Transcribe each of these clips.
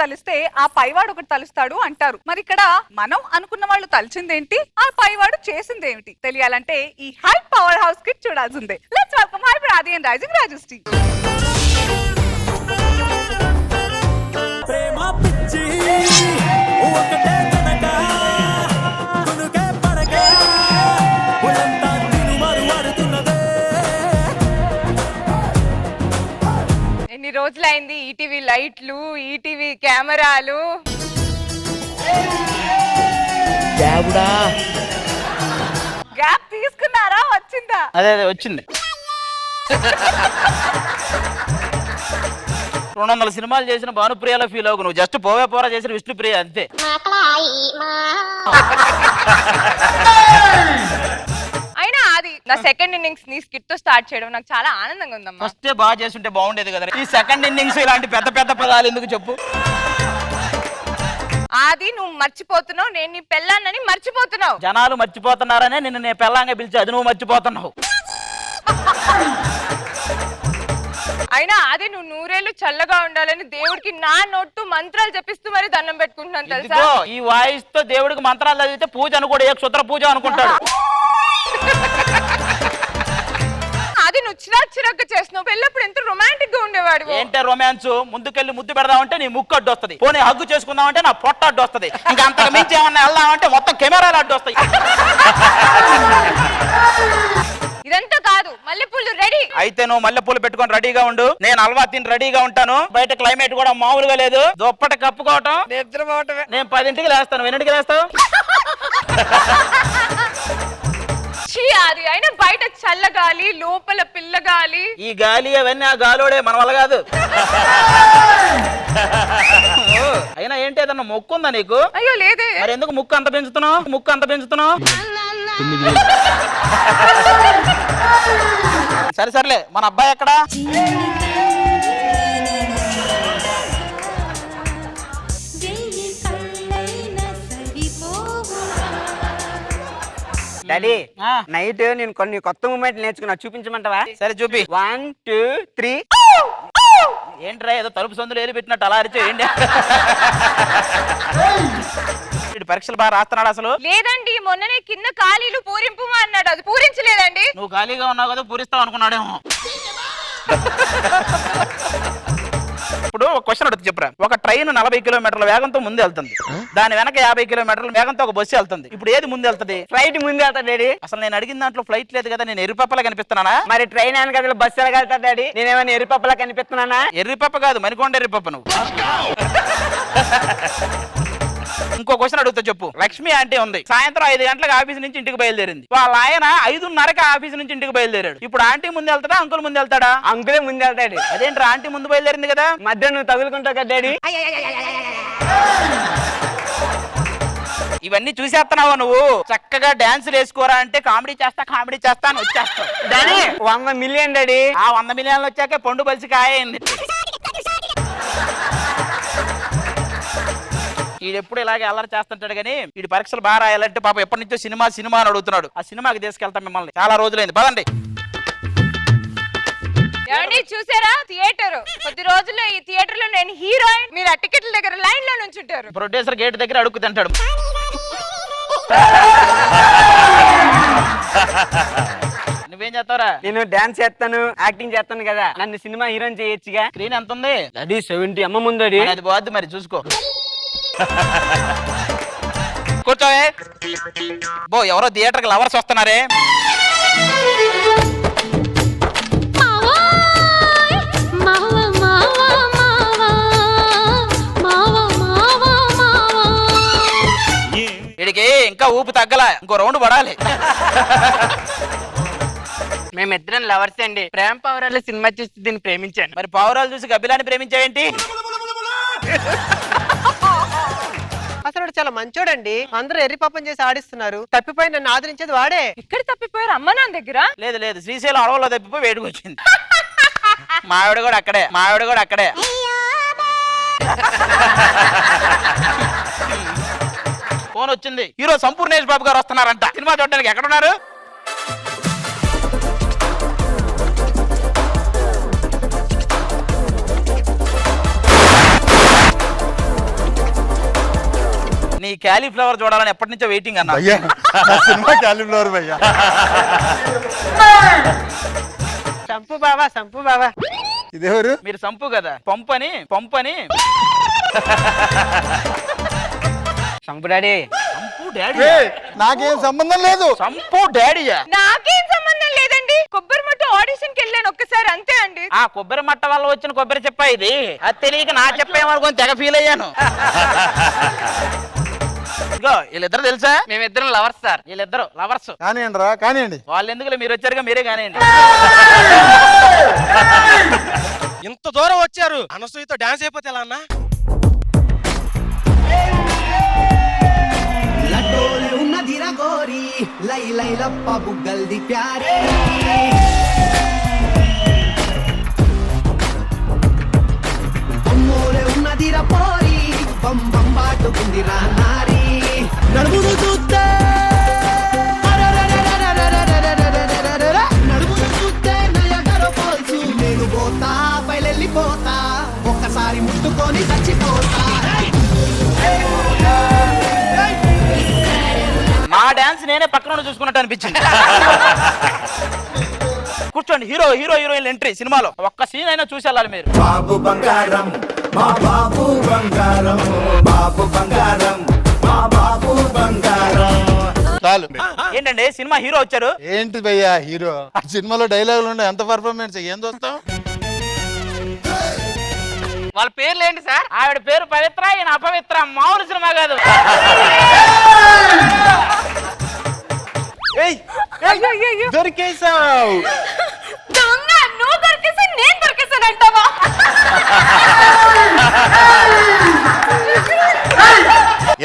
తలిస్తే ఆ పైవాడు ఒకటి తలుస్తాడు అంటారు. మరి ఇక్కడ మనం అనుకున్న వాళ్ళు తలిచిందేంటి, ఆ పైవాడు చేసిందేమిటి తెలియాలంటే ఈ హైప్ పవర్ హౌస్ కిట్ చూడాల్సిందే. Let's welcome hype Radhi and rising Rajashree. ప్రేమ పిచ్చి ఒకటే కనక కొనుకే పడక ఉలంతా తిరుమరు వాడుతున్నదే. ఎన్ని రోజులైంది ఈటీవీ లైట్లు, ఈటీవీ కెమెరాలు. గ్యాప్ తీసుకున్నారా? వచ్చిందా? అదే వచ్చింది. 200 సినిమాలు చేసిన భానుప్రియలో ఫీల్ అవ్వకు, నువ్వు జస్ట్ పోవే పోరా చేసిన విష్ణుప్రియ అంతే. అయినా అది నా సెకండ్ ఇన్నింగ్స్ నీ స్కిట్ తో స్టార్ట్ చేయడం నాకు చాలా ఆనందంగా ఉందమ్మా. ఫస్ట్ బాగా చేస్తుంటే బాగుండేది కదా. ఈ సెకండ్ ఇన్నింగ్స్ ఇలాంటి పెద్ద పెద్ద పదాలు ఎందుకు చెప్పు. అది నువ్వు మర్చిపోతున్నావు, నేను నీ పెళ్ళాన్నని మర్చిపోతున్నావు. జనాలు మర్చిపోతున్నారనే నిన్ను నేను పెళ్ళంగా పిలిచి అది నువ్వు మర్చిపోతున్నావు. అయినా అది నువ్వు నూరేళ్లు చల్లగా ఉండాలని దేవుడికి నా నోట్టు మంత్రాలు చెప్పిస్తూ మరి దండం పెట్టుకుంటున్నాను తెలుసా. ఇదిగో ఈ వాయిస్ తో దేవుడికి మంత్రాలు చదివితే పూజ అనుకోడు, ఏ క్షుద్ర పూజ అనుకుంటాడు. అది నువ్వు చిరాకు చేస్తున్నావు. పెళ్ళప్పుడు ఎంత రొమాంటిక్ గా ఉండేవాడు. ఏంటే రొమాన్స్? ముందుకెళ్ళి ముద్దు పెడదామంటే నీ ముక్కు అడ్డు వస్తుంది, పోనీ హగ్గు చేసుకుందామంటే నా పొట్ట అడ్డు వస్తుంది, ఇంకా అంతకు మించి ఏమన్నా వెళ్దామంటే మొత్తం కెమెరాలు అడ్డు వస్తాయి. ఇదంతా కాదు, మల్లెపూలు రెడీ. అయితే నువ్వు మల్లెపూలు పెట్టుకొని రెడీగా ఉండు, నేను అల్వా తిని రెడీగా ఉంటాను. బయట క్లైమేట్ కూడా మామూలుగా లేదు, దుప్పటి కప్పుకోవటం నిద్రపోవటమే. నేను 10ంటికి లేస్తాను, 8ంటికి లేస్తావు. అది అయినా బయట చల్లగాలి, లోపల పిల్లగాలి. ఈ గాలి అవన్నీ ఆ గాలోడే, మన వల్ల కాదు. అయినా ఏంటి, ఏదన్నా మొక్కు ఉందా నీకు? అయ్యో లేదే. మరి ఎందుకు ముక్కు అంత పెంచుతున్నావు? ముక్కు అంత పెంచుతున్నావు? సరే సర్లే, మన అబ్బాయి ఎక్కడా? డాడీ నైట్ నేను కొన్ని కొత్త మూమెంట్ నేర్చుకున్నా, చూపించమంటావా? సరే చూపి. 1 2 3. ఏంట్రా ఏదో తలుపు సందులు ఏలి పెట్టినట్టు అలా అరిచే ఏంటి? పరీక్షలు బాగా రాస్తున్నాడు అసలు? లేదండి, మొన్ననే కింద ఖాళీలు పూరింపు అన్నాడు, అది పూరించలేదండి. నువ్వు ఖాళీగా ఉన్నావు కదా, పూరిస్తావు అనుకున్నాడేమో. ఇప్పుడు ఒక క్వశ్చన్ అడుగుతుంది, చెప్పురా. ఒక ట్రైన్ 40 కిలోమీటర్ల వేగంతో ముందు వెళ్తుంది, దాని వెనక 50 కిలోమీటర్ల వేగంతో ఒక బస్సు వెళ్తుంది. ఇప్పుడు ఏది ముందు వెళ్తుంది? ఫ్లైట్ ముందు వెళ్తా డాడీ. అసలు నేను అడిగిన దాంట్లో ఫ్లైట్ లేదు కదా, నేను ఎర్రిపప్పలా కనిపిస్తున్నానా? మరి ట్రైన్ వెనక బస్సు వెళ్తా డాడీ, నేనేమైనా ఎరిపప్పలా కనిపిస్తున్నానా? ఎర్రిపప్ప కాదు, మణికొండ ఎర్రిపప్ప నువ్వు. ఇంకో క్వశ్చన్ అడుగుతా చెప్పు. లక్ష్మి ఆంటీ ఉంది, సాయంత్రం 5 గంటలకు ఆఫీస్ నుంచి ఇంటికి బయలుదేరింది. వాళ్ళ ఆయన 5:30కి ఆఫీస్ నుంచి ఇంటికి బయలుదేరాడు. ఇప్పుడు ఆంటీ ముందు వెళ్తాడా, అంకుల్ ముందు వెళ్తాడా? అంకులే ముందు వెళ్తాడు. అదేంటి, ఆంటీ ముందు బయలుదేరింది కదా? మధ్య నువ్వు తగులుకుంటావు కదా డాడీ. ఇవన్నీ చూసేస్తున్నావా నువ్వు? చక్కగా డాన్సులు వేసుకోరా అంటే కామెడీ చేస్తా అని వచ్చేస్తావు. Daddy 100 million daddy. ఆ 100 మిలియన్లు వచ్చాకే పండు బలిసి కాయింది. వీడెప్పుడు ఇలాగే అల్లరి చేస్తుంటాడు కానీ వీడి పరీక్షలు బాగా రాయాలంటే పాప ఎప్పటి నుంచో సినిమా అని అడుగుతున్నాడు. ఆ సినిమాకి తీసుకెళ్తాం మిమ్మల్ని, చాలా రోజులైంది, పదండి. ఏమండి చూసారా థియేటర్? కొద్ది రోజుల్లో ఈ థియేటర్ లో నేను హీరోయిన్, మీరు ఆ టికెట్ల దగ్గర లైన్ లో నుంచుంటారు. ప్రొడ్యూసర్ గేట్ దగ్గర అడుగు తింటాడు. నువ్వేం చేస్తావురా? నేను డాన్స్ చేస్తాను, యాక్టింగ్ చేస్తాను కదా, నన్ను సినిమా హీరోయిన్ చేయొచ్చుగా. స్క్రీన్ ఎంత ఉంది? డాడీ 70 అమ్మ ముందు. అది బాగుంది, మరి చూసుకో. కూర్చోవే. బో ఎవరో థియేటర్కి లవర్స్ వస్తున్నారే. వీడికి ఇంకా ఊపు తగ్గల, ఇంకో రౌండ్ పడాలి. మేమిద్దరం లవర్స్ అండి. ప్రేమ పౌరాలు సినిమా చూసి దీన్ని ప్రేమించాను. మరి పావురాలు చూసి గబ్బిలాన్ని ప్రేమించావేంటి? అసలు చాలా మంచోడండి, అందరూ ఎర్రి పాపం చేసి ఆడిస్తున్నారు, తప్పిపోయి నన్ను ఆదరించేది వాడే. ఎక్కడ తప్పిపోయారు? అమ్మ నాన్న దగ్గర? లేదు, శ్రీశైలం అడవుల్లో తప్పిపోయి వేడికి వచ్చింది. మావిడ కూడా అక్కడే. ఫోన్ వచ్చింది, హీరో సంపూర్ణేష్ బాబు గారు వస్తున్నారంట సినిమా చూడడానికి. ఎక్కడున్నారు? నీ క్యాలీఫ్లవర్ చూడాలని ఎప్పటి నుంచో వెయిటింగ్ అన్న. భయ్యా నా సినిమా క్యాలిఫ్లవర్ భయ్యా. సంపు బావా, సంపు బావా. ఇదేవరు? మీరు సంపు కదా, పంపని పంపని. సంపు డాడీ. సంపు డాడీ, ఏయ్, నాకేం సంబంధం లేదు. సంపు డాడీయా? నాకేం సంబంధం లేదండి. కొబ్బరి మట్ట ఆడిషన్ కి వెళ్ళాను ఒక్కసారి, అంతే అండి. ఆ కొబ్బరి మట్ట వల్ల వచ్చిన కొబ్బరి చెప్పా ఇది. అది తెలియక నా చెప్పేమనుకొని తెగ ఫీల్ అయ్యాను. ఇదిగో వీళ్ళిద్దరు తెలుసా? మేమిద్దరం లవర్స్ సార్. వీళ్ళిద్దరు లవర్స్. కానివ్వండి రా, కానివ్వండి. వాళ్ళు ఎందుకులే, మీరు వచ్చారుగా, మీరే కానివ్వండి. ఇంత దూరం వచ్చారు, అనసూయతో డాన్స్ అయిపోతే ఎలా అన్నా? లడ్డోలే ఉన్నదిరా గోరి లై లై లప్ప బుగ్గల్ది ప్యారే అమ్మోలే ఉన్నదిరా పోరి బం బం బాటుకుందిరా నారి నడుమును చూస్తే నడుమును చూస్తే నయగర పోల్చు నేను పోతా పైలెళ్ళిపోతా ఒక్కసారి ముట్టుకొని చచ్చిపోతా. మా డాన్స్ నేనే పక్కన నుండి చూసుకున్నట్టు అనిపించింది. కూర్చోండి. హీరో హీరోయిన్ ఎంట్రీ సినిమాలో ఒక్క సీన్ అయినా చూసి వెళ్ళాలి మీరు. బాబు బంగారం మా బాబు బంగారం, బాబు బంగారం మా బాబు బంగారం. చాలు. ఏంటండి సినిమా హీరో వచ్చారు? ఏంటి భయ్యా హీరో? ఆ సినిమాలో డైలాగులు ఉండే ఎంత పర్ఫార్మెన్స్, ఏం చూస్తాం? వాళ్ళ పేర్లు ఏంటి సార్? ఆవిడ పేరు పవిత్ర, ఈయన అపవిత్ర. మామూలు సినిమా కాదు. ఏయ్, అయ్యో అయ్యో అయ్యో. దొరికేసావు. దొంగ, నువ్వు దొరికేసా, నేను దొరికేసాను అంటావా?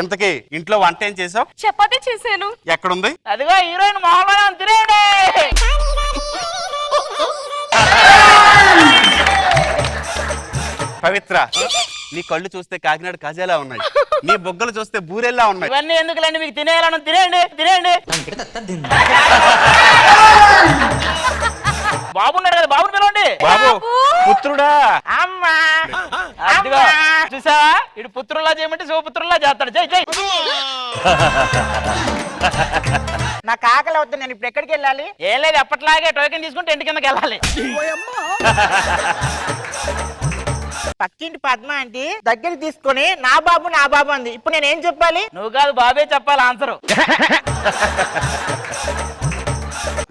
ఇంతకీ ఇంట్లో వంట ఏం చేసావు? చపాతీ చేశాను. ఎక్కడుంది? అదిగో హీరోయిన్ మొహంలో తినేయండి. పవిత్ర, నీ కళ్ళు చూస్తే కాకినాడ కాజాలా ఉన్నాయి, నీ బొగ్గలు చూస్తే బూరెల్లా ఉన్నాయి. ఇవన్నీ ఎందుకులేండి, మీకు తినేయాలని తినేయండి తినేయండి. బాబున్నాడు కదా, బాబుని పిలవండి. బాబు, పుత్రుడా. అమ్మా, అదిగో చూసావా, ఇటు పుత్రుల్లా చేయమంటే శివపుత్రుల్లా చేస్తాడు. జై జై. నాకు ఆకలి అవుతుంది, నేను ఇప్పుడు ఎక్కడికి వెళ్ళాలి? ఏం లేదు, ఎప్పట్లాగే టోకెన్ తీసుకుంటే ఇంటి కిందకి వెళ్ళాలి. పక్కింటి పద్మ అంటే దగ్గర తీసుకొని నా బాబు అంది. ఇప్పుడు నేను ఏం చెప్పాలి? నువ్వు కాదు, బాబే చెప్పాలి ఆన్సరు.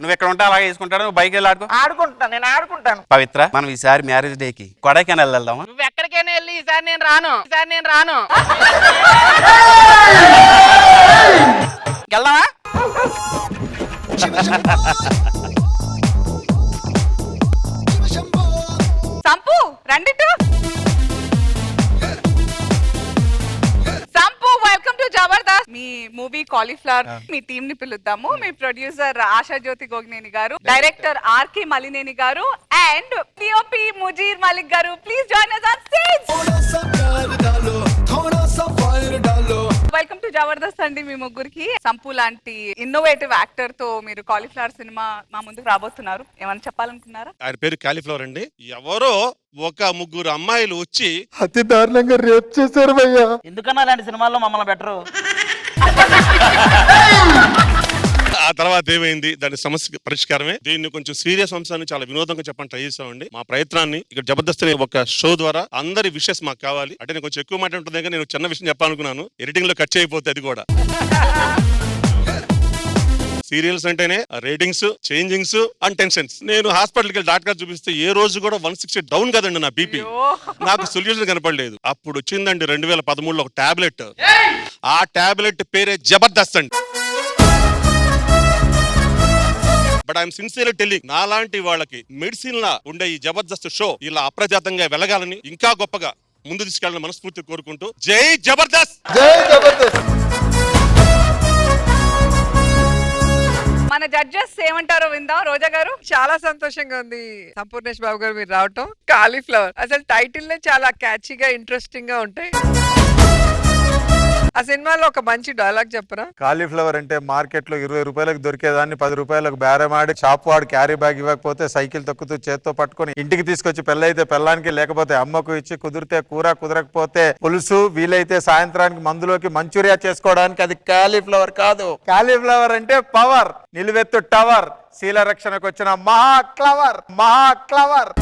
నువ్వు ఎక్కడ ఉంటే అలాగే తీసుకుంటాడు, నువ్వు బైక్ వెళ్ళి ఆడుకో. ఆడుకుంటాను, నేను ఆడుకుంటాను. పవిత్ర, మనం ఈసారి మ్యారేజ్ డే కి కొడైకెనాల్ వెళ్దామా? నువ్వు ఎక్కడికైనా వెళ్ళి ఈసారి నేను రాను. వెళ్దామా? సంపు రండి టు. Sampu, welcome to Jabardasth. మీ మూవీ కాలీఫ్లవర్ మీ టీమ్ ని పిలుద్దాము. మీ ప్రొడ్యూసర్ ఆశా జ్యోతి గోగినేని గారు, డైరెక్టర్ ఆర్కే మలినేని గారు అండ్ పిఓపి ముజీర్ మలిక్ గారు. Please join us on stage. Welcome to Jabardasth అండి మీ ముగ్గురికి. సంపు లాంటి ఇన్నోవేటివ్ యాక్టర్ తో మీరు కాలీఫ్లవర్ సినిమా మా ముందుకు రాబోతున్నారు. ఏమైనా చెప్పాలనుకున్నారా? ఆయన పేరు కాలీఫ్లవర్ అండి. ఎవరో ఒక ముగ్గురు అమ్మాయిలు వచ్చి అతి దారుణంగా రేప్ చేశారు భయ్యా. ఎందుకన్నా అలాంటి సినిమాల్లో మమ్మల్ని బెటరు? ఆ తర్వాత ఏమైంది, దాని సమస్య పరిష్కారమే. దీన్ని కొంచెం సీరియస్ అంశాన్ని చాలా వినోదంగా చెప్పని ట్రై చేసామండి. మా ప్రయత్నాన్ని ఇక్కడ జబర్దస్త్ అనే ఒక షో ద్వారా అందరి విషయస్ మాకు కావాలి అంటే, నేను కొంచెం ఎక్కువ మాట ఉంటుంది కానీ నేను చిన్న విషయం చెప్పాలనుకున్నాను, ఎడిటింగ్ లో కట్ చేయకపోతే అది కూడా. సీరియల్స్ అంటేనే రేటింగ్స్, చేంజింగ్స్ అండ్ టెన్షన్స్. నేను హాస్పిటల్కి వెళ్ళి డాక్టర్ చూపిస్తే ఏ రోజు కూడా 160 డౌన్ కదండి నా బీపీ. నాకు సొల్యూషన్ కనపడలేదు. అప్పుడు వచ్చిందండి 2013లో ఒక టాబ్లెట్. ఆ టాబ్లెట్ పేరే జబర్దస్త్ అండి. బట్ ఐఎమ్ సిన్సియర్లీ టెల్లింగ్, నాలాంటి వాళ్ళకి మెడిసిన్ లా ఉండే ఈ జబర్దస్త్ షో ఇలా అప్రజాతంగా వెలగాలని, ఇంకా గొప్పగా ముందు తీసుకెళ్ళాలని మనస్ఫూర్తి కోరుకుంటూ, జై జబర్దస్త్. జై జబర్దస్త్. మన జడ్జెస్ ఏమంటారో విందాం. రోజా గారు. చాలా సంతోషంగా ఉంది సంపూర్ణేష్ బాబు గారు మీరు రావటం. కాలీఫ్లవర్ అసలు టైటిల్ నే చాలా క్యాచీగా ఇంట్రెస్టింగ్ గా ఉంటాయి. ఆ సినిమాలో ఒక మంచి డైలాగ్ చెప్పరా? కాలీఫ్లవర్ అంటే మార్కెట్ లో 20 రూపాయలకు దొరికేదాన్ని 10 రూపాయలకు బేరమాడి షాప్ వాడు క్యారీ బ్యాగ్ ఇవ్వకపోతే సైకిల్ తొక్కుతూ చేత్తో పట్టుకొని ఇంటికి తీసుకొచ్చి పెళ్ళైతే పెళ్ళానికి లేకపోతే అమ్మకు ఇచ్చి కుదిరితే కూర కుదరకపోతే పులుసు వీలైతే సాయంత్రానికి మందులోకి మంచూరియా చేసుకోవడానికి అది కాలీఫ్లవర్ కాదు. కాలీఫ్లవర్ అంటే పవర్, నిలువెత్తు టవర్, శీల రక్షణకు వచ్చిన మహా క్లవర్.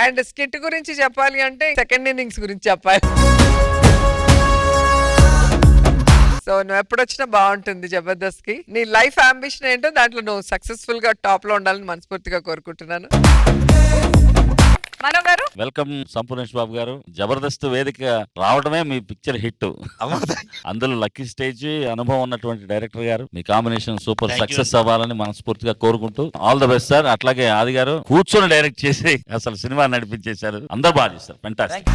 అండ్ స్కిట్ గురించి చెప్పాలి అంటే సెకండ్ ఇన్నింగ్స్ గురించి చెప్పాలి. సో నువ్వు ఎప్పుడొచ్చినా బాగుంటుంది జబర్దస్త్ కి. నీ లైఫ్ అంబిషన్ ఏంటో దాంట్లో నువ్వు సక్సెస్ఫుల్ గా టాప్ లో ఉండాలని మనస్ఫూర్తిగా కోరుకుంటున్నాను. మనో గారు వెల్కమ్ సంపూర్ణేష్ బాబు గారు. జబర్దస్త్ వేదిక రావడమే మీ పిక్చర్ హిట్. అందులో లక్కీ స్టేజ్ అనుభవం ఉన్నటువంటి డైరెక్టర్ గారు, మీ కాంబినేషన్ సూపర్ సక్సెస్ అవ్వాలని మనస్ఫూర్తిగా కోరుకుంటూ ఆల్ ద బెస్ట్ సార్. అట్లాగే ఆది గారు కూర్చొని డైరెక్ట్ చేసి అసలు సినిమా నడిపించేశారు. అందరూ బాగా చేశారు. ఫెంటాస్టిక్.